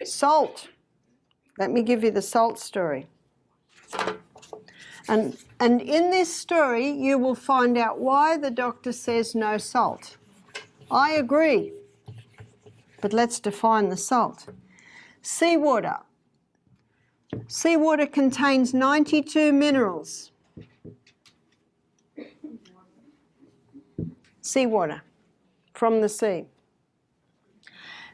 Salt. Let me give you the salt story. And in this story, you will find out why the doctor says no salt. I agree, but let's define the salt. Seawater. Seawater contains 92 minerals. Seawater from the sea.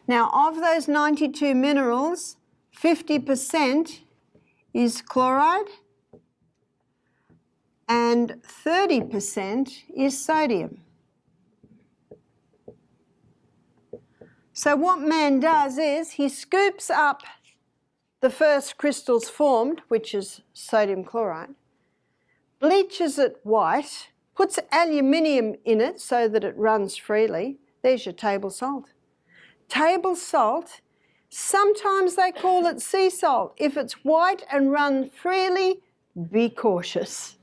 Now, of those 92 minerals, 50% is chloride and 30% is sodium. So what man does is he scoops up the first crystals formed, which is sodium chloride, bleaches it white, puts aluminium in it so that it runs freely. There's your table salt. Table salt, sometimes they call it sea salt. If it's white and runs freely, be cautious.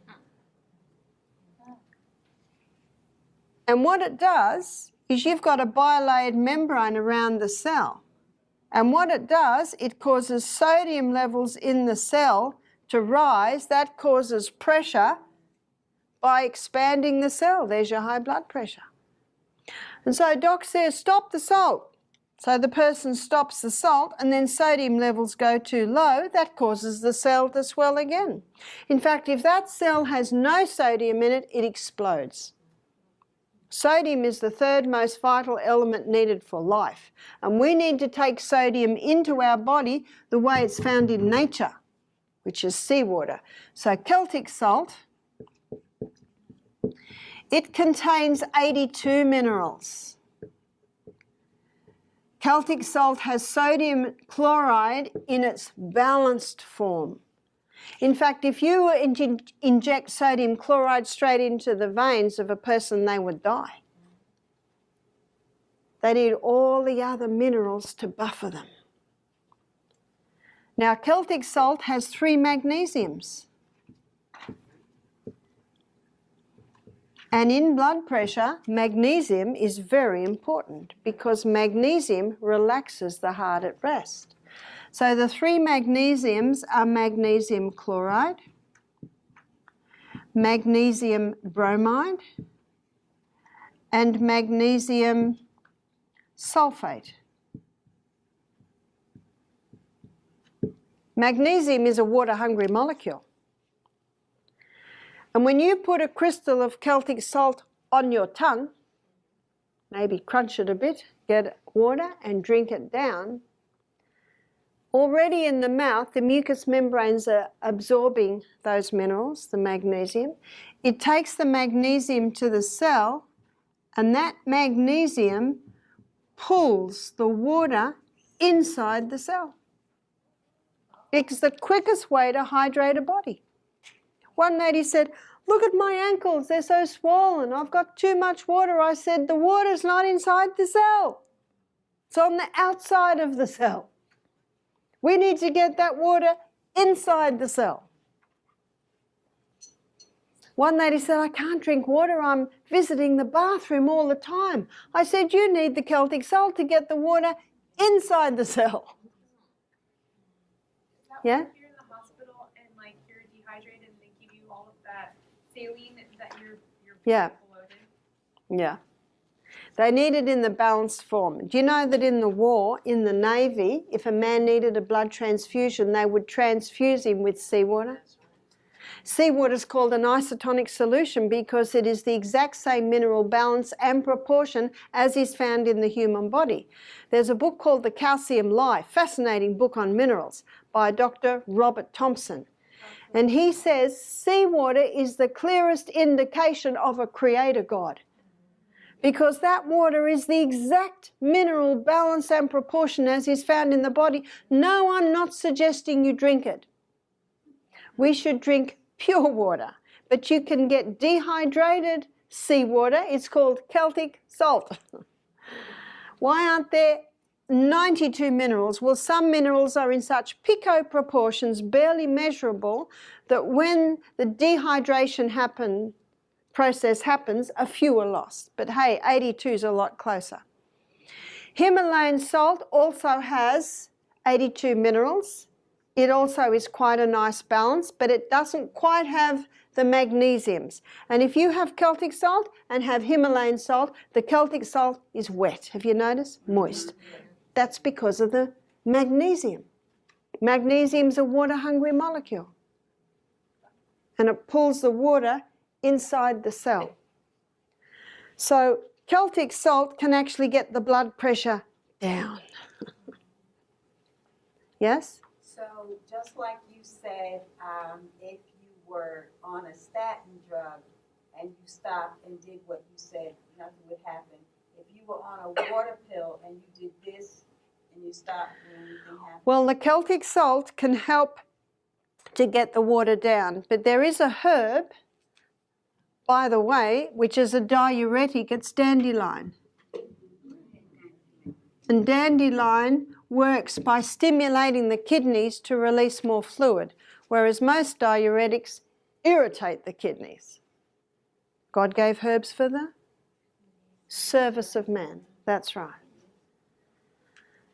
And what it does is you've got a bilayered membrane around the cell. And what it does, it causes sodium levels in the cell to rise. That causes pressure by expanding the cell. There's your high blood pressure. And so Doc says, stop the salt. So the person stops the salt and then sodium levels go too low. That causes the cell to swell again. In fact, if that cell has no sodium in it, it explodes. Sodium is the third most vital element needed for life. And we need to take sodium into our body the way it's found in nature, which is seawater. So Celtic salt, it contains 82 minerals. Celtic salt has sodium chloride in its balanced form. In fact, if you were to inject sodium chloride straight into the veins of a person, they would die. They need all the other minerals to buffer them. Now, Celtic salt has 3 magnesiums. And in blood pressure, magnesium is very important because magnesium relaxes the heart at rest. So the 3 magnesiums are magnesium chloride, magnesium bromide, and magnesium sulfate. Magnesium is a water-hungry molecule. And when you put a crystal of Celtic salt on your tongue, maybe crunch it a bit, get water and drink it down, already in the mouth, the mucous membranes are absorbing those minerals, the magnesium. It takes the magnesium to the cell, and that magnesium pulls the water inside the cell. It's the quickest way to hydrate a body. One lady said, look at my ankles, they're so swollen, I've got too much water. I said, the water's not inside the cell. It's on the outside of the cell. We need to get that water inside the cell. One lady said, I can't drink water, I'm visiting the bathroom all the time. I said, you need the Celtic salt to get the water inside the cell. Yeah? Saline that you're yeah. bloated. Yeah. They need it in the balanced form. Do you know that in the war, in the Navy, if a man needed a blood transfusion, they would transfuse him with seawater? Seawater is called an isotonic solution because it is the exact same mineral balance and proportion as is found in the human body. There's a book called The Calcium Life, fascinating book on minerals, by Dr. Robert Thompson. And he says seawater is the clearest indication of a creator God because that water is the exact mineral balance and proportion as is found in the body. No, I'm not suggesting you drink it. We should drink pure water, but you can get dehydrated seawater. It's called Celtic salt. Why aren't there 92 minerals? Well, some minerals are in such pico proportions, barely measurable, that when the dehydration process happens, a few are lost. But hey, 82 is a lot closer. Himalayan salt also has 82 minerals. It also is quite a nice balance, but it doesn't quite have the magnesiums. And if you have Celtic salt and have Himalayan salt, the Celtic salt is wet. Have you noticed? Moist. That's because of the magnesium. Magnesium's a water-hungry molecule. And it pulls the water inside the cell. So Celtic salt can actually get the blood pressure down. Yes? So just like you said, if you were on a statin drug and you stopped and did what you said, nothing would happen. If you were on a water pill and you did this and you stopped, would anything happen? Well, the Celtic salt can help to get the water down, but there is a herb, by the way, which is a diuretic. It's dandelion. And dandelion works by stimulating the kidneys to release more fluid, whereas most diuretics irritate the kidneys. God gave herbs for the service of man. That's right.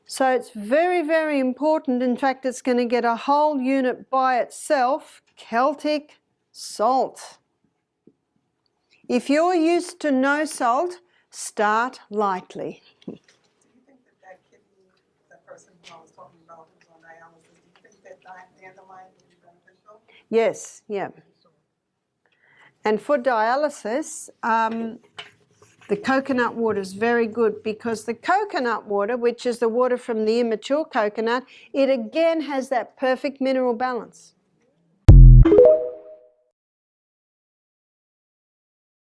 So it's very, very important. In fact, it's going to get a whole unit by itself, Celtic salt. If you're used to no salt, start lightly. Do you think that kidney, that person who I was talking about who's on dialysis, do you think that dandelion would be beneficial? Yes, yeah. And for dialysis, the coconut water is very good because the coconut water, which is the water from the immature coconut, it again has that perfect mineral balance.